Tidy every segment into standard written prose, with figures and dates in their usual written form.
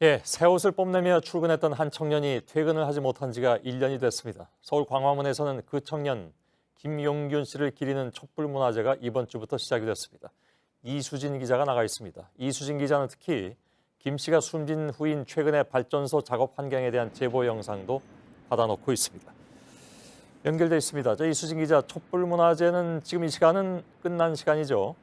예, 새 옷을 뽐내며 출근했던 한 청년이 퇴근을 하지 못한 지가 1년이 됐습니다. 서울 광화문에서는 그 청년 김용균 씨를 기리는 촛불문화제가 이번 주부터 시작이 됐습니다. 이수진 기자가 나가 있습니다. 이수진 기자는 특히 김 씨가 숨진 후인 최근의 발전소 작업 환경에 대한 제보 영상도 받아놓고 있습니다. 연결돼 있습니다. 이수진 기자, 촛불문화제는 지금 이 시간은 끝난 시간이죠?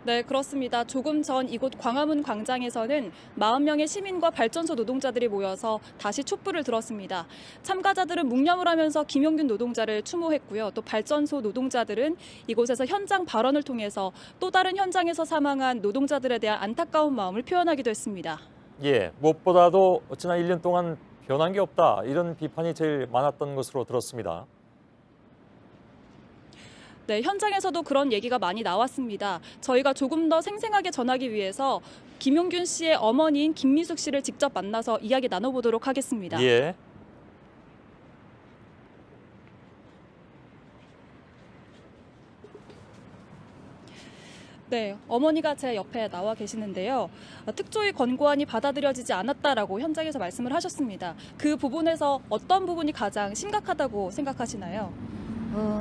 네, 그렇습니다. 조금 전 이곳 광화문 광장에서는 40명의 시민과 발전소 노동자들이 모여서 다시 촛불을 들었습니다. 참가자들은 묵념을 하면서 김용균 노동자를 추모했고요. 또 발전소 노동자들은 이곳에서 현장 발언을 통해서 또 다른 현장에서 사망한 노동자들에 대한 안타까운 마음을 표현하기도 했습니다. 예, 무엇보다도 지난 1년 동안 변한 게 없다, 이런 비판이 제일 많았던 것으로 들었습니다. 네, 현장에서도 그런 얘기가 많이 나왔습니다. 저희가 조금 더 생생하게 전하기 위해서 김용균 씨의 어머니인 김미숙 씨를 직접 만나서 이야기 나눠보도록 하겠습니다. 예. 네, 어머니가 제 옆에 나와 계시는데요. 특조위 권고안이 받아들여지지 않았다라고 현장에서 말씀을 하셨습니다. 그 부분에서 어떤 부분이 가장 심각하다고 생각하시나요?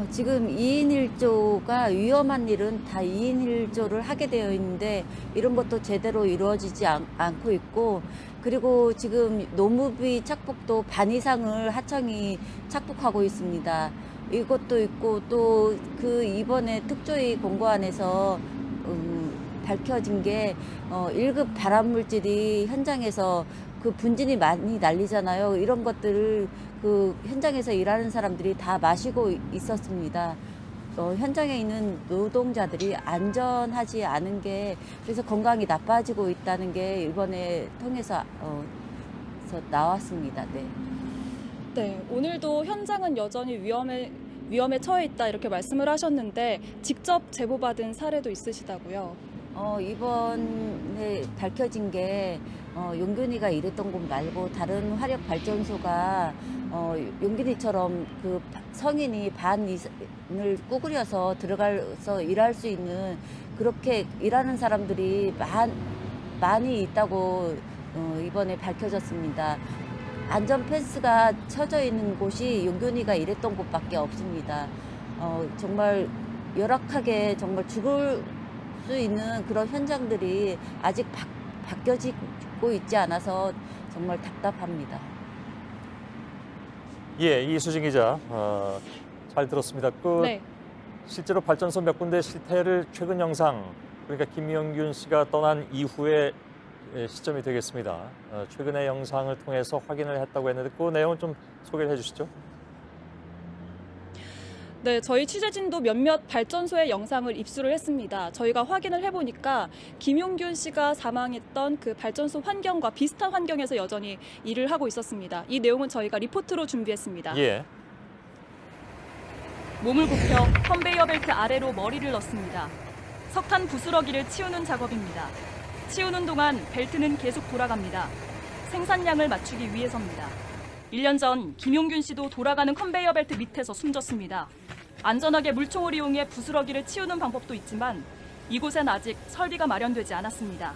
지금 2인 1조가 위험한 일은 다 2인 1조를 하게 되어 있는데 이런 것도 제대로 이루어지지 않고 있고, 그리고 지금 노무비 착복도 반 이상을 하청이 착복하고 있습니다. 이것도 있고 또 그 이번에 특조위 공고안에서 밝혀진 게 1급 발암물질이 현장에서 그 분진이 많이 날리잖아요. 이런 것들을 그 현장에서 일하는 사람들이 다 마시고 있었습니다. 현장에 있는 노동자들이 안전하지 않은 게, 그래서 건강이 나빠지고 있다는 게 이번에 통해서 나왔습니다. 네. 네, 오늘도 현장은 여전히 위험에 처해 있다 이렇게 말씀을 하셨는데 직접 제보받은 사례도 있으시다고요? 이번에 밝혀진 게 용균이가 일했던 곳 말고 다른 화력 발전소가 용균이처럼 그 성인이 반 이상을 꾸그려서 들어가서 일할 수 있는, 그렇게 일하는 사람들이 많이 있다고 이번에 밝혀졌습니다. 안전 펜스가 쳐져 있는 곳이 용균이가 일했던 곳밖에 없습니다. 정말 열악하게 정말 죽을 수 있는 그런 현장들이 아직 바뀌어지고 있지 않아서 정말 답답합니다. 예, 이수진 기자, 잘 들었습니다. 네. 실제로 발전소 몇 군데 실태를 최근 영상, 그러니까 김용균 씨가 떠난 이후의 시점이 되겠습니다. 최근의 영상을 통해서 확인을 했다고 했는데 그 내용을 좀 소개를 해주시죠. 네, 저희 취재진도 몇몇 발전소의 영상을 입수를 했습니다. 저희가 확인을 해보니까 김용균 씨가 사망했던 그 발전소 환경과 비슷한 환경에서 여전히 일을 하고 있었습니다. 이 내용은 저희가 리포트로 준비했습니다. 예. 몸을 굽혀 컨베이어 벨트 아래로 머리를 넣습니다. 석탄 부스러기를 치우는 작업입니다. 치우는 동안 벨트는 계속 돌아갑니다. 생산량을 맞추기 위해서입니다. 1년 전 김용균 씨도 돌아가는 컨베이어 벨트 밑에서 숨졌습니다. 안전하게 물총을 이용해 부스러기를 치우는 방법도 있지만 이곳엔 아직 설비가 마련되지 않았습니다.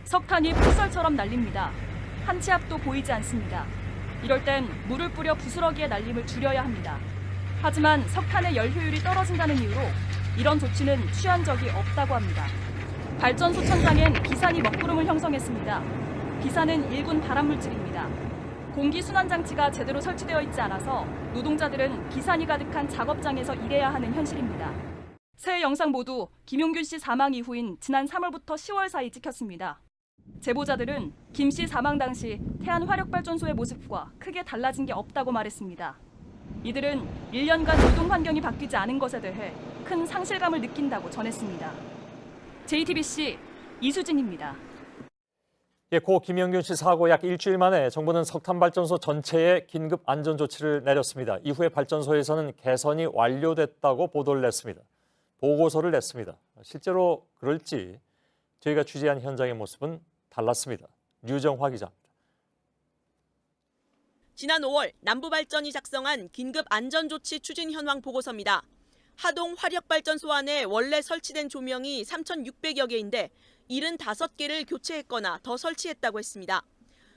석탄이 폭설처럼 날립니다. 한 치 앞도 보이지 않습니다. 이럴 땐 물을 뿌려 부스러기의 날림을 줄여야 합니다. 하지만 석탄의 열 효율이 떨어진다는 이유로 이런 조치는 취한 적이 없다고 합니다. 발전소 천장엔 비산이 먹구름을 형성했습니다. 비산은 일군 발암물질입니다. 공기순환 장치가 제대로 설치되어 있지 않아서 노동자들은 비산이 가득한 작업장에서 일해야 하는 현실입니다. 세 영상 모두 김용균 씨 사망 이후인 지난 3월부터 10월 사이 찍혔습니다. 제보자들은 김 씨 사망 당시 태안화력발전소의 모습과 크게 달라진 게 없다고 말했습니다. 이들은 1년간 노동 환경이 바뀌지 않은 것에 대해 큰 상실감을 느낀다고 전했습니다. JTBC 이수진입니다. 예, 고 김용균 씨 사고 약 일주일 만에 정부는 석탄 발전소 전체에 긴급 안전 조치를 내렸습니다. 이후에 발전소에서는 개선이 완료됐다고 보도를 냈습니다. 보고서를 냈습니다. 실제로 그럴지 저희가 취재한 현장의 모습은 달랐습니다. 류정화 기자입니다. 지난 5월 남부발전이 작성한 긴급 안전조치 추진 현황 보고서입니다. 하동 화력발전소 안에 원래 설치된 조명이 3,600여 개인데 75개를 교체했거나 더 설치했다고 했습니다.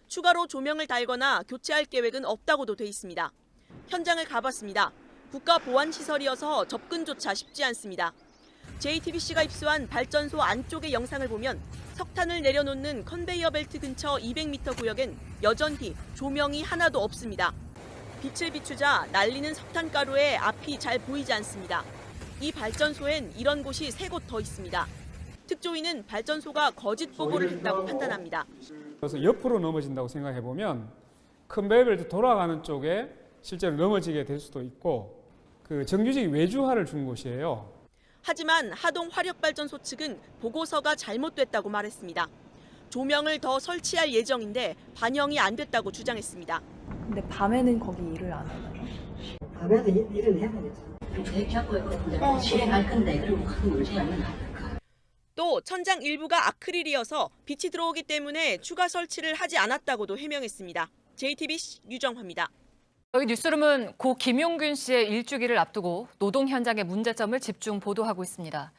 추가로 조명을 달거나 교체할 계획은 없다고도 돼 있습니다. 현장을 가봤습니다. 국가보안시설이어서 접근조차 쉽지 않습니다. JTBC가 입수한 발전소 안쪽의 영상을 보면 석탄을 내려놓는 컨베이어 벨트 근처 200m 구역엔 여전히 조명이 하나도 없습니다. 빛을 비추자 날리는 석탄가루에 앞이 잘 보이지 않습니다. 이 발전소엔 이런 곳이 3곳 더 있습니다. 특조위는 발전소가 거짓 보고를 했다고 판단합니다. 그래서 옆으로 넘어진다고 생각해 보면 컨베이어벨트 돌아가는 쪽에 실제로 넘어지게 될 수도 있고 그 정규직이 외주화를 준 곳이에요. 하지만 하동 화력발전소 측은 보고서가 잘못됐다고 말했습니다. 조명을 더 설치할 예정인데 반영이 안 됐다고 주장했습니다. 근데 밤에는 거기 일을 안 하나요? 밤에도 일을 해야겠죠. 계획하고 이제 실행할 건데 그럼 큰 문제는 않을까. 또 천장 일부가 아크릴이어서 빛이 들어오기 때문에 추가 설치를 하지 않았다고도 해명했습니다. JTBC 유정화입니다. 여기 뉴스룸은 고 김용균 씨의 일주기를 앞두고 노동 현장의 문제점을 집중 보도하고 있습니다.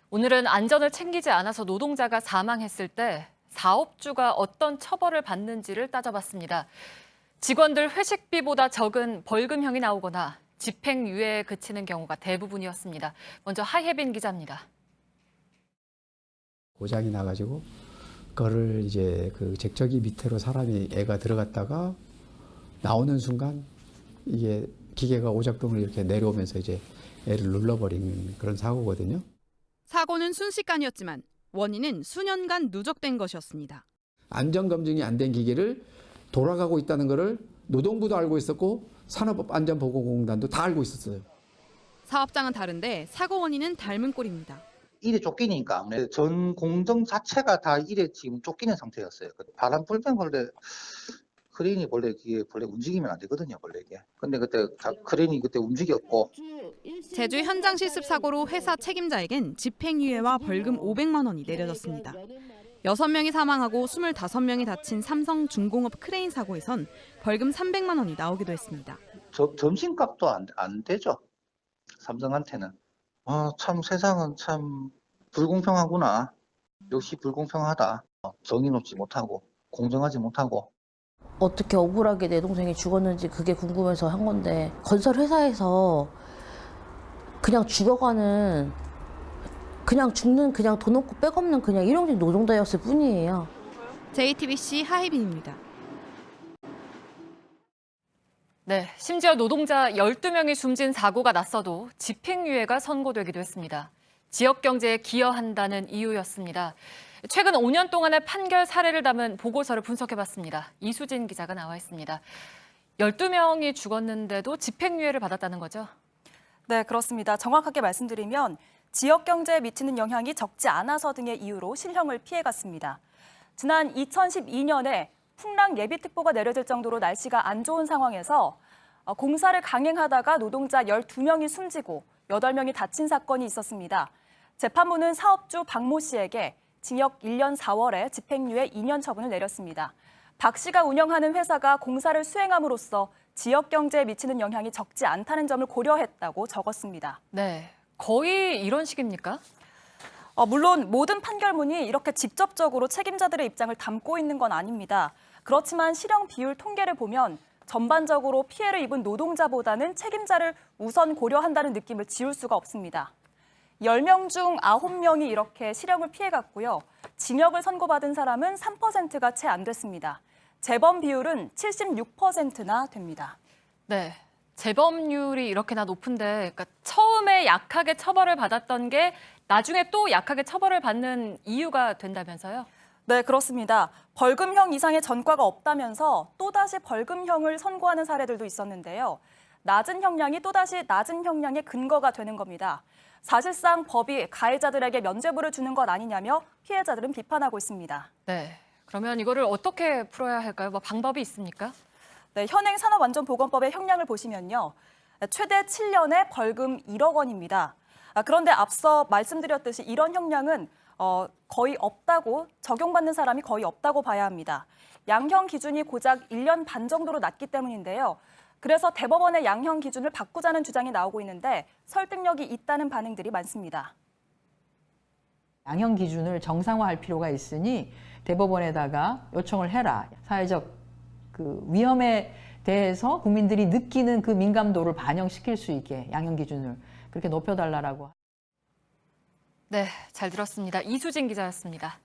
오늘은 안전을 챙기지 않아서 노동자가 사망했을 때 사업주가 어떤 처벌을 받는지를 따져봤습니다. 직원들 회식비보다 적은 벌금형이 나오거나 집행유예에 그치는 경우가 대부분이었습니다. 먼저 하혜빈 기자입니다. 고장이 나가지고 그거를 이제 그 잭저기 밑으로 애가 들어갔다가 나오는 순간 이게 기계가 오작동을 이렇게 내려오면서 이제 애를 눌러버리는 그런 사고거든요. 사고는 순식간이었지만 원인은 수년간 누적된 것이었습니다. 안전검증이 안 된 기계를 돌아가고 있다는 것을 노동부도 알고 있었고 산업안전보건공단도 다 알고 있었어요. 사업장은 다른데 사고 원인은 닮은 꼴입니다. 일에 쫓기니까 아무래도 전 공정 자체가 다 일에 지금 쫓기는 상태였어요. 바람 불면 원래 크레인이 원래 움직이면 안 되거든요, 원래 이게. 근데 그때 크레인이 그때 움직였고. 제주 현장 실습 사고로 회사 책임자에겐 집행유예와 벌금 500만 원이 내려졌습니다. 6명이 사망하고 25명이 다친 삼성중공업 크레인 사고에선 벌금 300만 원이 나오기도 했습니다. 점심값도 안 되죠, 삼성한테는. 참 세상은 참 불공평하구나. 역시 불공평하다. 정의 높지 못하고 공정하지 못하고. 어떻게 억울하게 내 동생이 죽었는지 그게 궁금해서 한 건데 건설 회사에서 그냥 죽어가는 그냥 죽는 그냥 돈 없고 백 없는 그냥 일용직 노동자였을 뿐이에요. JTBC 하혜빈입니다. 네, 심지어 노동자 12명이 숨진 사고가 났어도 집행유예가 선고되기도 했습니다. 지역 경제에 기여한다는 이유였습니다. 최근 5년 동안의 판결 사례를 담은 보고서를 분석해봤습니다. 이수진 기자가 나와 있습니다. 12명이 죽었는데도 집행유예를 받았다는 거죠? 네, 그렇습니다. 정확하게 말씀드리면 지역 경제에 미치는 영향이 적지 않아서 등의 이유로 실형을 피해갔습니다. 지난 2012년에 풍랑 예비특보가 내려질 정도로 날씨가 안 좋은 상황에서 공사를 강행하다가 노동자 12명이 숨지고 8명이 다친 사건이 있었습니다. 재판부는 사업주 박모 씨에게 징역 1년 4월에 집행유예 2년 처분을 내렸습니다. 박 씨가 운영하는 회사가 공사를 수행함으로써 지역 경제에 미치는 영향이 적지 않다는 점을 고려했다고 적었습니다. 네, 거의 이런 식입니까? 물론 모든 판결문이 이렇게 직접적으로 책임자들의 입장을 담고 있는 건 아닙니다. 그렇지만 실형 비율 통계를 보면 전반적으로 피해를 입은 노동자보다는 책임자를 우선 고려한다는 느낌을 지울 수가 없습니다. 10명 중 9명이 이렇게 실형을 피해갔고요. 징역을 선고받은 사람은 3%가 채 안 됐습니다. 재범 비율은 76%나 됩니다. 네, 재범률이 이렇게나 높은데 그러니까 처음에 약하게 처벌을 받았던 게 나중에 또 약하게 처벌을 받는 이유가 된다면서요? 네, 그렇습니다. 벌금형 이상의 전과가 없다면서 또다시 벌금형을 선고하는 사례들도 있었는데요. 낮은 형량이 또다시 낮은 형량의 근거가 되는 겁니다. 사실상 법이 가해자들에게 면죄부를 주는 것 아니냐며 피해자들은 비판하고 있습니다. 네, 그러면 이거를 어떻게 풀어야 할까요? 뭐 방법이 있습니까? 네, 현행 산업안전보건법의 형량을 보시면요. 최대 7년에 벌금 1억 원입니다. 그런데 앞서 말씀드렸듯이 이런 형량은 거의 없다고, 적용받는 사람이 거의 없다고 봐야 합니다. 양형 기준이 고작 1년 반 정도로 낮기 때문인데요. 그래서 대법원의 양형 기준을 바꾸자는 주장이 나오고 있는데 설득력이 있다는 반응들이 많습니다. 양형 기준을 정상화할 필요가 있으니 대법원에다가 요청을 해라. 사회적 그 위험에 대해서 국민들이 느끼는 그 민감도를 반영시킬 수 있게 양형 기준을 그렇게 높여달라고. 네, 잘 들었습니다. 이수진 기자였습니다.